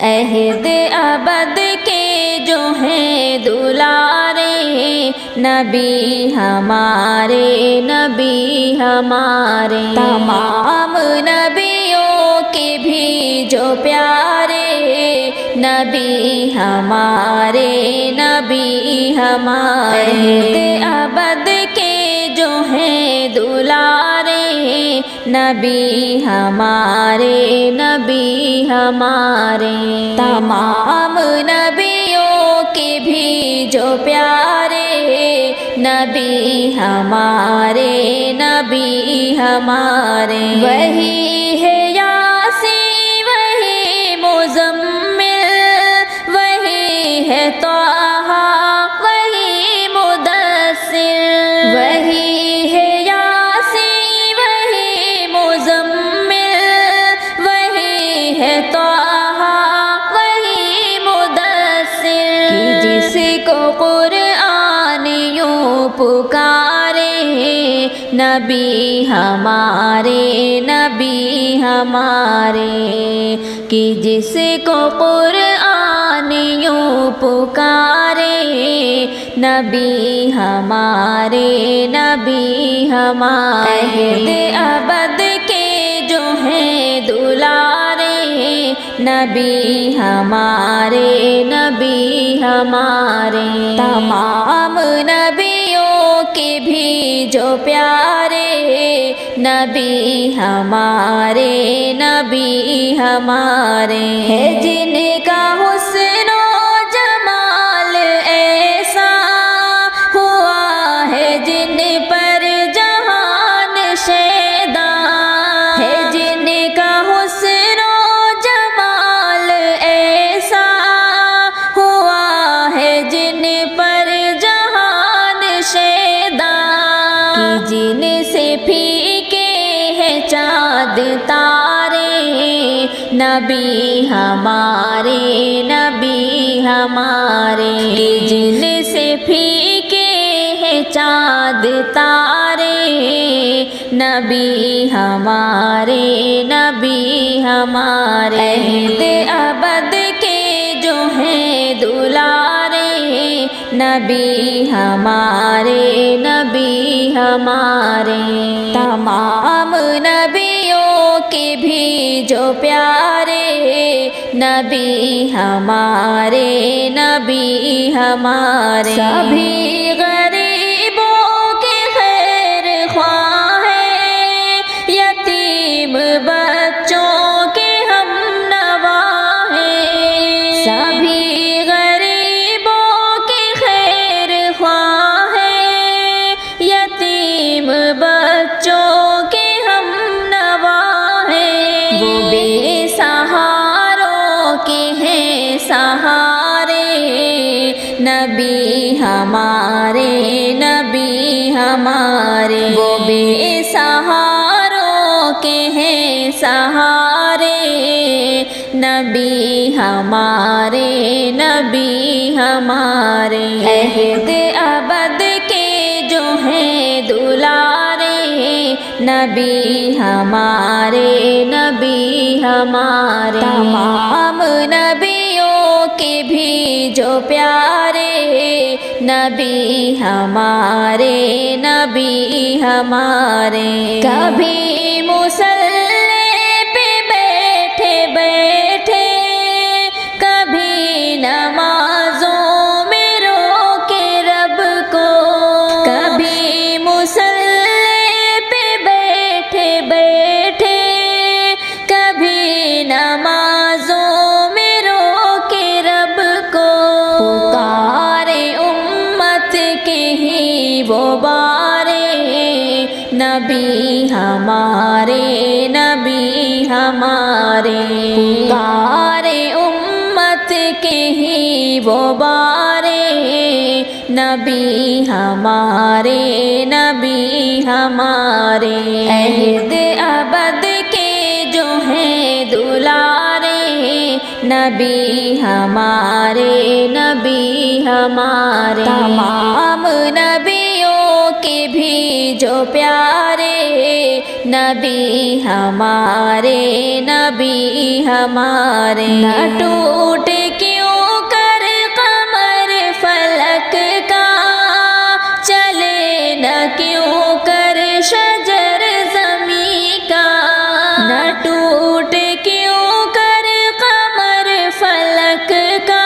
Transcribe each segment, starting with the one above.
عہد ابد کے جو ہیں دلارے، نبی ہمارے، نبی ہمارے، تمام نبیوں کے بھی جو پیارے، نبی ہمارے، نبی ہمارے، عہد ابد کے جو ہیں دلارے، نبی ہمارے، نبی ہمارے، تمام نبیوں کے بھی جو پیارے، نبی ہمارے، نبی ہمارے، وہی ہے یاسین، وہی مزمل، وہی ہے طٰہٰ، وہی مدثر، وہی ہے یاسین، وہی مزمل، وہی ہے طٰہٰ، وہی مدثر، کہ جس کو قرآن یوں پکارے، نبی ہمارے، نبی ہمارے، کہ جس کو قرآن یوں پکارے، نبی ہمارے، نبی ہمارے، عہد ابد کے جو ہیں دلارے، نبی ہمارے، نبی ہمارے، تمام نبیوں کے بھی جو پیارے، نبی ہمارے، نبی ہمارے، ہے جن کا حسن و جمال ایسا ہوا ہے، جن پر جہان شیدا، ہے جن کا حسن و جمال ایسا ہوا ہے، جن پر جہان شیدا، کہ جن سے پھیکے ہیں چاند تارے، نبی ہمارے، نبی ہمارے، کہ جن سے پھیکے ہیں چاند تارے، نبی ہمارے، نبی ہمارے، عہد ابد کے جو ہیں دلارے، نبی ہمارے، نبی ہمارے، تمام نبیوں کے بھی جو پیارے، نبی ہمارے، نبی ہمارے، سبھی غریبوں کے خیر خواہ ہیں، یتیم بچوں کے ہم نواں ہیں، سبھی غریبوں کے خیر خواہ ہیں، یتیم بچوں کے ہم نواں ہیں، وہ بے سہاروں کے ہیں سہارے، نبی ہمارے، نبی ہمارے، وہ بے سہاروں کے ہیں سہارے، نبی ہمارے، نبی ہمارے، عہد ابد کے جو ہیں دلارے، نبی ہمارے، نبی ہمارے، تمام نبیوں کے بھی جو پیارے، نبی ہمارے، نبی ہمارے، کبھی مصلی پہ بیٹھے بیٹھے، کبھی نمازوں میں رو کے رب کو، کبھی مصلی پہ بیٹھے بیٹھے، کبھی نمازوں میں رو کے رب کو، پکارے امت کے ہی وہ بارے، نبی ہمارے، نبی ہمارے، پکارے امت کے ہی وہ بارے، نبی ہمارے، نبی ہمارے، عہد ابد کے جو ہیں دلارے، نبی ہمارے، نبی ہمارے، تمام نبیوں کے کے بھی جو پیارے نبی ہمارے نبی ہمارے نہ ٹوٹ کیوں کر قمر فلک کا چلے نہ کیوں کر شجر زمیں کا نہ ٹوٹ کیوں کر قمر فلک کا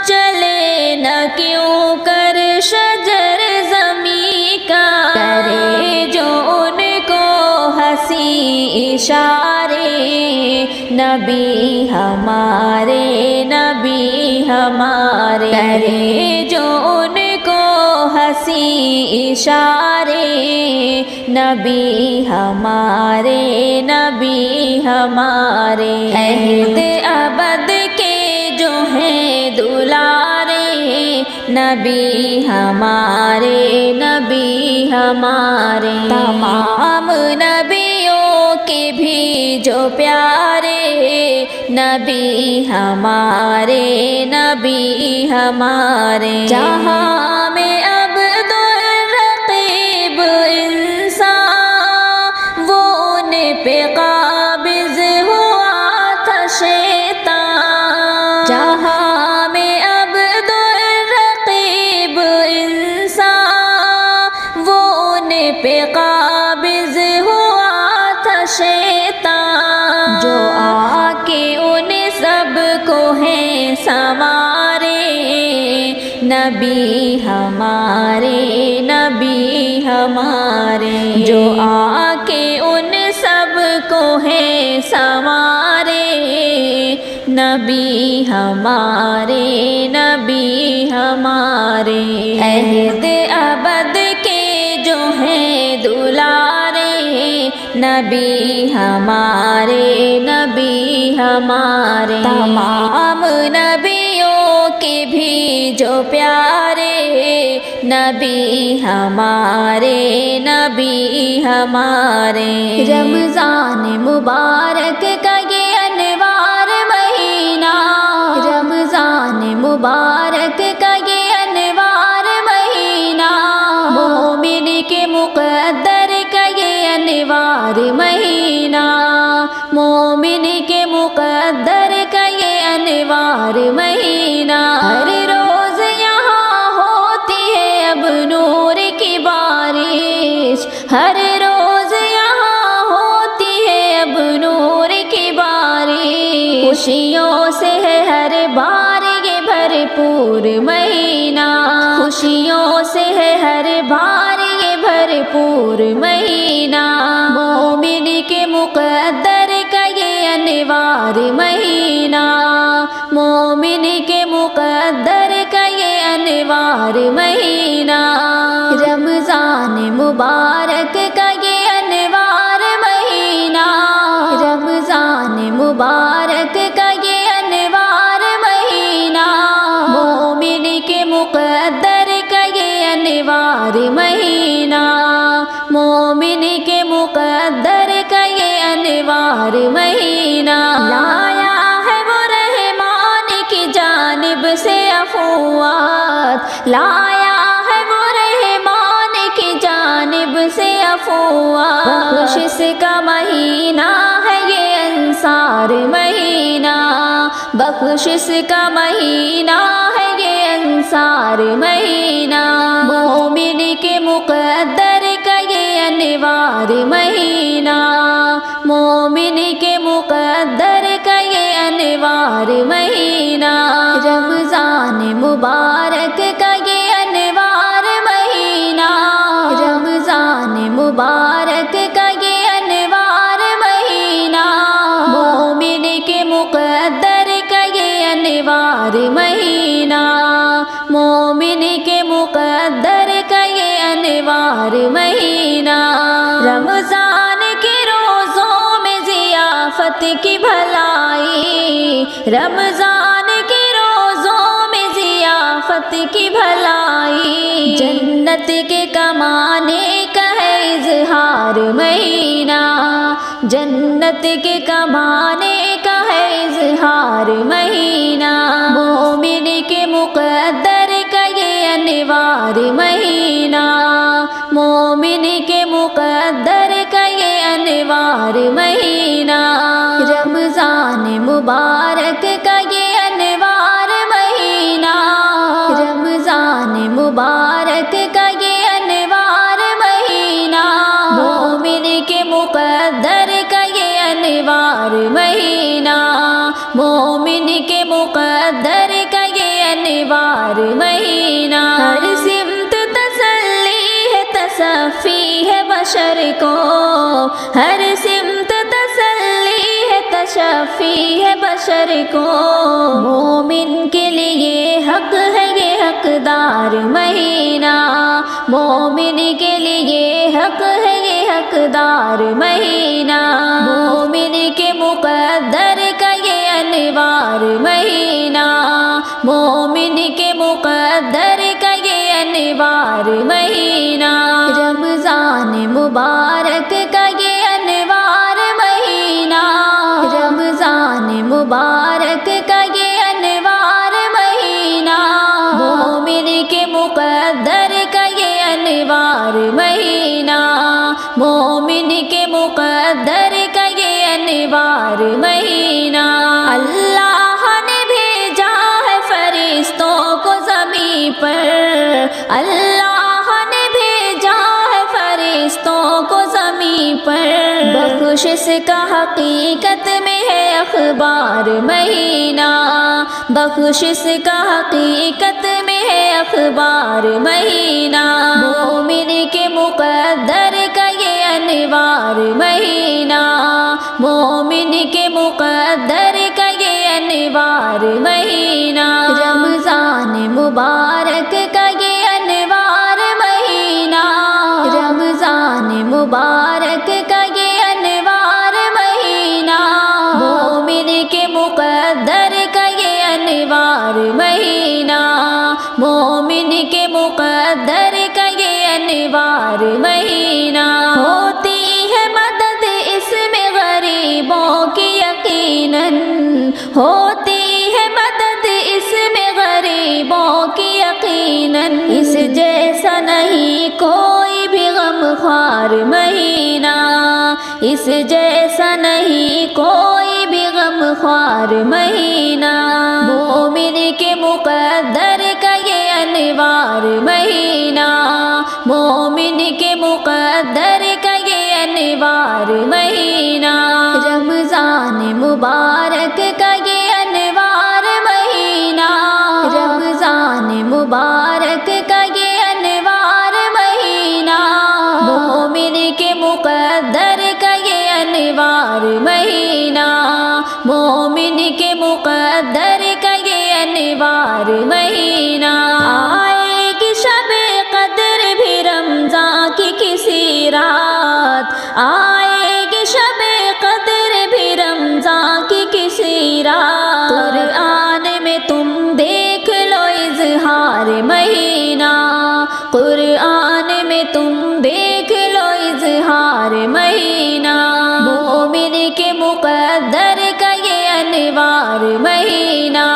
چلے نہ کیوں کر شجر زمیں کا کرے جو ان کو ہنسی اشارے نبی ہمارے نبی ہمارے کرے جو ان کو ہنسی اشارے نبی ہمارے نبی ہمارے عہد ابد کے جو ہیں دلارے نبی ہمارے نبی ہمارے تمام نبیوں کے بھی جو پیارے نبی ہمارے نبی ہمارے جہاں میں عبد الرقیب انسان وہ ان پہ قابض ہوا تھا شیطان جہاں میں عبد الرقیب انسان وہ ان پہ قابض ہوا تھا شیطان جو آ کے ان سب کو ہیں سنوارے نبی ہمارے نبی ہمارے جو آ کے ان سب کو ہیں سنوارے نبی ہمارے نبی ہمارے عہد ابد کے جو ہیں دلارے نبی ہمارے نبی ہمارے تمام نبیوں کے بھی جو پیارے نبی ہمارے نبی ہمارے رمضان مبارک کا یہ انوار مہینہ رمضان مبارک کا یہ انوار مہینہ مومن کے مقدر کا یہ انوار مہینہ مومن کے مقدر کا یہ انوار مہینہ ہر روز یہاں ہوتی ہے اب نور کی بارش ہر روز یہاں ہوتی ہے اب نور کی بارش خوشیوں سے ہے ہر بار یہ بھرپور مہینہ خوشیوں سے ہے ہر بار یہ بھرپور مہینہ مومن کے مقدر کا یہ انوار مہینہ مومن کے مقدر کا یہ انوار مہینہ رمضان مبارک کا یہ انوار مہینہ رمضان مبارک کا یہ انوار مہینہ مومن کے مقدر کا یہ انوار مہینہ مومن کے مقدر کا یہ انوار مہینہ لایا ہے وہ رحمان کی جانب سے افواج لایا ہے وہ رحمان کی جانب سے افواج بخشش کا مہینہ ہے یہ انصار مہینہ بخشش کا مہینہ ہے یہ انصار مہینہ مومن کے مقدر کا یہ انوار مہینہ مومن کے مقدر کا یہ انوار مہینہ رمضان مبارک کا یہ انوار مہینہ رمضان مبارک کا یہ انوار مہینہ مومن کے مقدر کا یہ انوار مہینہ مومن کے مقدر کا یہ انوار مہینہ رمضان کے روزوں میں ضیافت کی بھلائی رمضان کے روزوں میں ضیافت کی بھلائی جنت کے کمانے کا ہے اظہار مہینہ جنت کے کمانے کا ہے اظہار مہینہ مومن کے مقدر کا یہ انوار مہینہ انوار مہینہ، رمضان مبارک کا یہ انوار مہینہ، رمضان مبارک کا یہ انوار مہینہ، مومن کے مقدر کا یہ انوار مہینہ، مومن کے مقدر کا یہ انوار مہینہ، ہر سمت تسلی ہے تصفی ہے بشر کو، ہر سمت تسلی ہے تشفی ہے بشر کو، مومن کے لیے حق ہے یہ حقدار مہینہ، مومن کے لیے حق ہے یہ حقدار مہینہ، مومن کے مقدر کا یہ انوار مہینہ، مومن کے مقدر کا یہ انوار مہینہ، رمضان مبارک کا یہ انوار مہینہ، رمضان مبارک کا یہ انوار مہینہ، مومن کے مقدر کا یہ انوار مہینہ، مومن کے مقدر کا یہ انوار مہینہ، اللہ نے بھیجا ہے فرشتوں کو زمین پر، اللہ نے بھیجا ہے فرشتوں کو زمین پر، بخشش کا حقیقت میں ہے اخبار مہینہ، بخشش کا حقیقت میں ہے اخبار مہینہ، مومن کے مقدر کا یہ انوار مہینہ، مومن کے مقدر کا یہ انوار مہینہ، رمضان مبارک کا یہ انوار مہینہ، رمضان مبارک کا یہ انوار مہینہ، مومن کے مقدر کا یہ انوار مہینہ، مومن کے مقدر کا یہ انوار مہینہ، ہوتی ہے مدد اس میں غریبوں کی یقیناً، ہوتی ہے مدد اس میں غریبوں کی یقیناً، اس جیسا نہیں کوئی بھی غمخوار مہینہ، اس جیسا نہیں کوئی بھی غمخوار مہینہ، مومن کے مقدر کا یہ انوار مہینہ، مومن کے مقدر کا یہ انوار مہینہ، رمضان مبارک کا یہ انوار مہینہ، رمضان مبارک کا یہ انوار مہینہ، مومن کے مقدر کا یہ انوار مہینہ، مومن کے مقدر کا یہ انوار مہینہ، آئے گی شب قدر بھی رمضان کی کسی رات، آئے گی شب قدر بھی رمضان کی کسی رات، قرآن میں تم دیکھ لو اظہار مہینہ، قرآن میں تم دیکھ لو اظہار مہینہ، مومن کے مقدر کا یہ انوار مہینہ،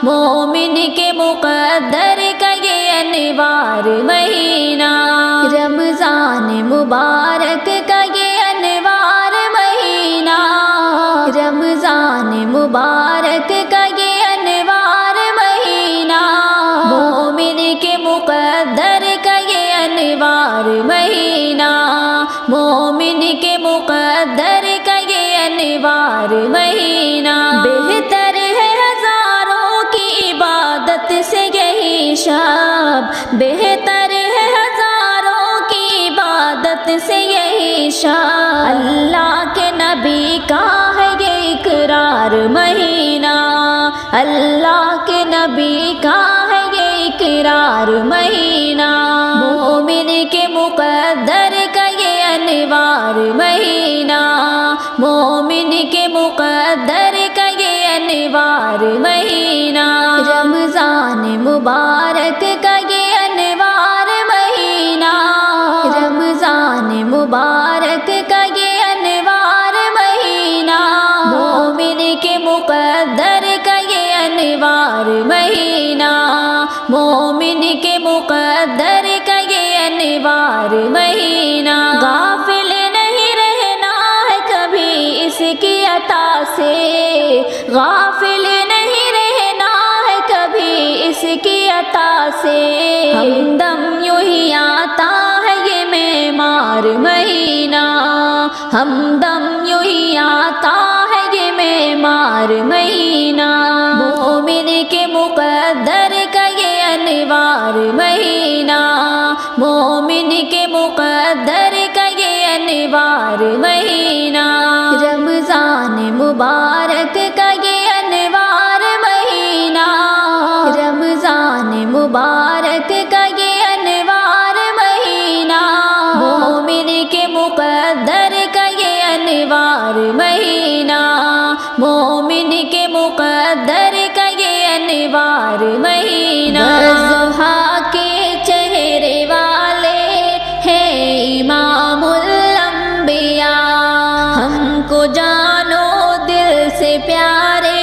مومن کے مقدر کا یہ انوار مہینہ، رمضان مبارک کا یہ انوار مہینہ، رمضان مبارک کا یہ انوار مہینہ، مومن کے مقدر کا یہ انوار مہینہ، مومن کے مقدر کا یہ انوار مہینہ، بہتر ہے ہزاروں کی عبادت سے یہی شب، بہتر ہے ہزاروں کی عبادت سے یہی شب، اللہ کے نبی کا ہے یہ اقرار مہینہ، اللہ کے نبی کا ہے یہ اقرار مہینہ، مومن کے مقدر کا یہ انوار مہینہ، مومن کے مقدر کا یہ انوار مہینہ، رمضان مبارک کا یہ انوار مہینہ، رمضان مبارک کا یہ انوار مہینہ، مومن کے مقدر کا یہ انوار مہینہ، مومن کے مقدر کا یہ انوار مہینہ، غافل نہیں رہنا ہے کبھی غافل نہیں رہنا ہے کبھی اس کی عطا سے، ہمدم یوں ہی آتا ہے یہ معمار مہینہ، ہمدم یوں ہی آتا ہے یہ معمار مہینہ، مومن کے مقدر کا یہ انوار مہینہ، مومن کے مقدر کا یہ انوار مہینہ، رمضان مبارک کا یہ انوار مہینہ، رمضان مبارک کا یہ انوار مہینہ، مومن کے مقدر کا یہ انوار مہینہ، مومن کے مقدر کا یہ انوار مہینہ، ضحیٰ کے چہرے والے ہیں امام الانبیاء، ہم کو جانو دل سے پیارے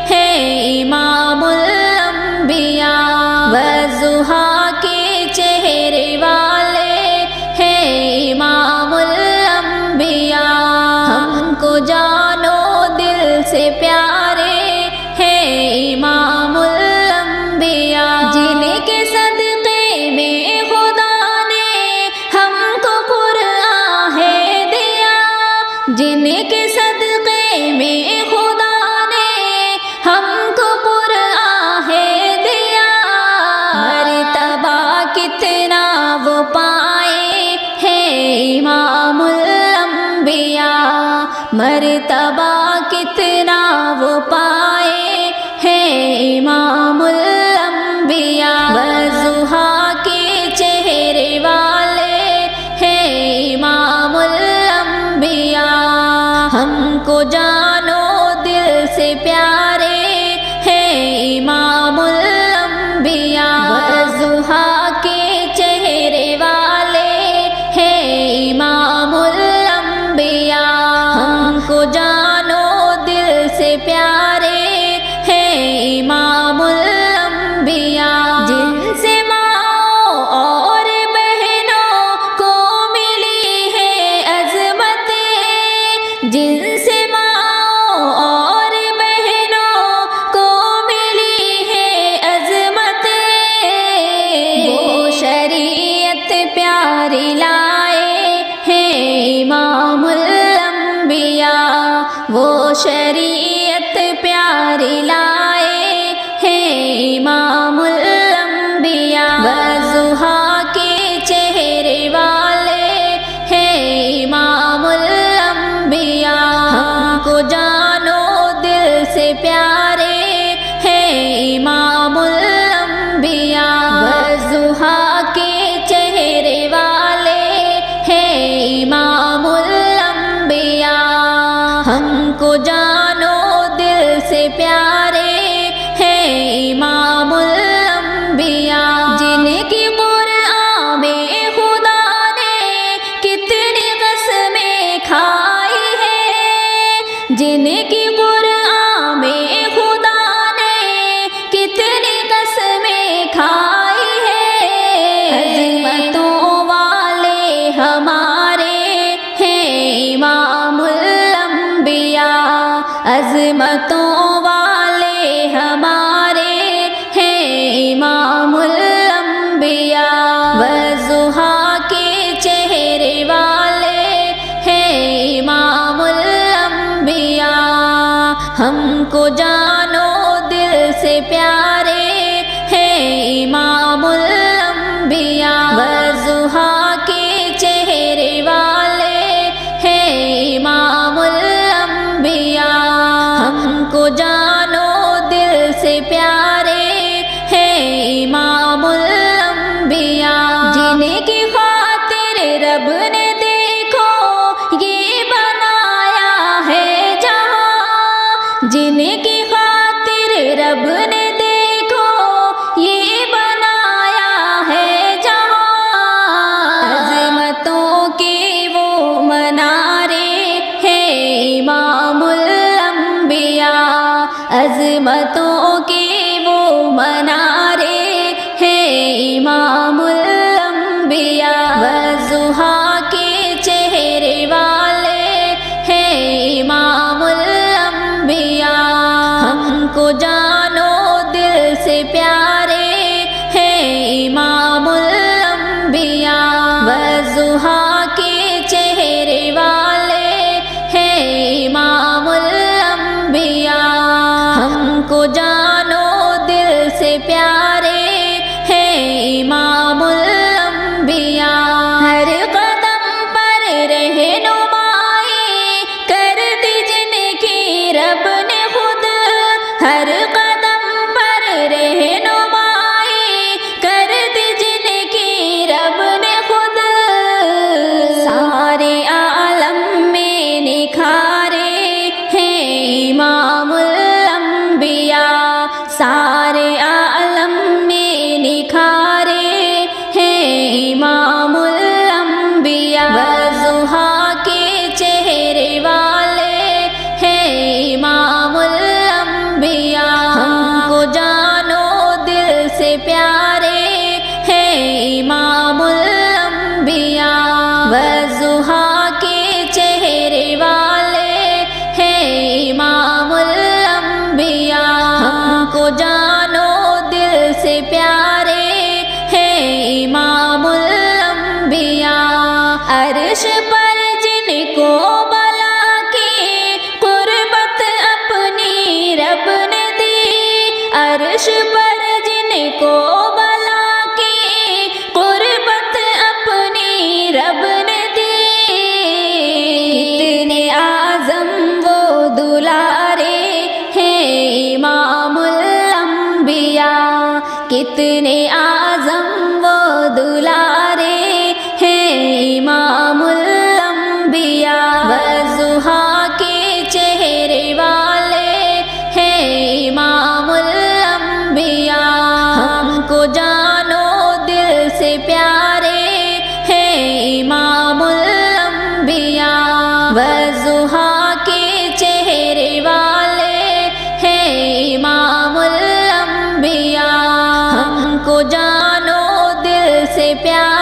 ہیں امام الانبیاء، ضحیٰ کے چہرے والے ہیں امام الانبیاء، ہم کو جانو دل سے پیارے ہیں امام الانبیاء، جن کے صدقے میں خدا نے ہم کو قرآن ہے دیا، جن کے صدقے میں خدا نے ہم کو قرآن ہے دیا، مرتبہ کتنا وہ پائے ہیں امام الانبیاء، مرتبہ کتنا وہ پائے ہیں امام الانبیاء، ضحیٰ کے چہرے والے ہیں امام الانبیاء، ہم کو جانو دل سے پیارے ہیں امام الانبیاء، ضحیٰ کے چہرے والے ہیں امام الانبیاء، ہم کو جانو دل سے پیارے ہیں امام الانبیاء، جن سے ماں اور بہنوں کو ملی ہے عظمتیں، جن سے ماں اور بہنوں کو ملی ہے عظمتیں، وہ شریعت پیاری لائے ہیں امام الانبیاء، وہ شریعت پیاری لائے ہیں امام الانبیاء، ضحیٰ کے چہرے والے ہیں امام الانبیاء، ہم کو جانو دل سے پیارے ہیں امام الانبیاء، ضحیٰ کے چہرے والے ہیں امام الانبیاء، ہم کو جانو دل سے پیارے ہیں امام الانبیاء، جن کی قرآن میں خدا نے کتنی قسمیں کھائی ہیں، جن کی قرآن میں خدا نے کتنی قسمیں کھائی ہیں، عظمتوں والے ہمارے ہیں امام الانبیاء، عظمتوں والے ہمارے ہیں امام الانبیاء، ضحیٰ کے چہرے والے ہیں امام الانبیاء، ہم کو جانو دل سے پیارے ہیں امام الانبیاء، ضحیٰ کے چہرے والے ہیں امام الانبیاء، ہم کو جانو دل سے پیارے ہیں امام الانبیاء، جن کی خاطر رب نے دیکھو یہ بنایا ہے جہاں، جن کی خاطر رب نے دیکھو یہ بنایا ہے جہاں، عظمتوں کے وہ منارے ہیں امام الانبیاء، عظمتوں کے وہ منارے ہیں امام الانبیاء، ضحیٰ کے چہرے والے ہیں امام الانبیاء، پیارے ہیں امام الانبیاء، والضحیٰ کے چہرے والے ہیں امام الانبیاء، ہم کو جانو دل سے پیارے ہیں امام الانبیاء، ہر قدم پر رہنمائی کر دی جن کی رب نے خود، ہر قدم پر رہنمائی کر دی جن کی رب نے خود، سارے عالم میں نکھارے ہیں امام الانبیاء، سارے عالم میں نکھارے ہیں امام الانبیاء، والضحیٰ کے چہرے والے ہیں امام الانبیاء، ہم کو جانو دل سے پیارے ہیں امام الانبیاء، والضحیٰ کے چہرے والے ہیں امام الانبیاء، ہم کو جانو دل سے پیارے ہیں امام الانبیاء، عرش پر جن کو بلا کی قربت اپنی رب نے دی، عرش پر جن کو بلا کی قربت اپنی رب نے دی، اتنے اعظم وہ دلارے ہیں امام الانبیاء، کتنے اعظم وہ دلارے ہیں امام الانبیاء، والضحیٰ کے چہرے والے ہیں امام الانبیاء، ہم کو جانو دل سے پیارے ہیں امام الانبیاء، والضحیٰ کے چہرے والے ہیں امام الانبیاء، ہم کو جانو دل سے پیارے